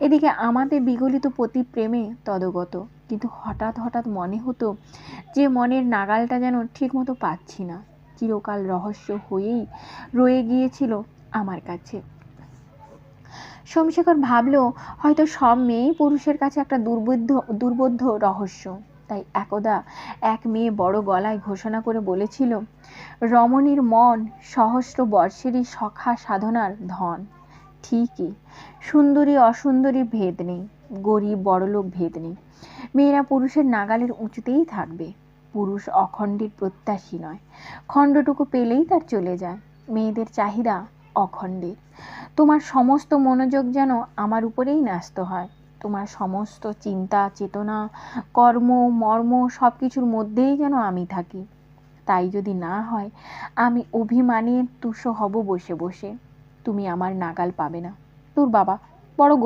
এদিকে আমাদের বিগলিত পতি প্রেমে তদগত, কিন্তু হঠাৎ হঠাৎ মনে হতো যে মনের নাগালটা যেন ঠিক মতো পাচ্ছি না, চিরকাল রহস্য হয়েই রয়ে গিয়েছিল আমার কাছে। সোমশেখর ভাবলো হয়তো সব মেয়েই পুরুষের কাছে একটা দুর্বোধ্য রহস্য। তাই একদা এক মেয়ে বড় গলায় ঘোষণা করে বলেছিল, রমণীর মন সহস্র বর্ষেরই সখা সাধনার ধন। ঠিকই, সুন্দরী অসুন্দরী ভেদ নেই, গরিব বড়লোক ভেদ নেই, মেয়েরা পুরুষের নাগালের উঁচুতেই থাকবে। পুরুষ অখণ্ডের প্রত্যাশী নয়, খণ্ডটুকু পেলেই তার চলে যায়। মেয়েদের চাহিদা অখণ্ডের। তোমার সমস্ত মনোযোগ যেন আমার উপরেই ন্যস্ত হয়, তোমার সমস্ত চিন্তা চেতনা কর্ম মর্ম সব কিছুর মধ্যেই যেন আমি থাকি। তাই যদি না হয়, আমি অভিমানের তুষ হব বসে বসে, তুমি আমার নাগাল পাবে না। তোর বাবা, বড়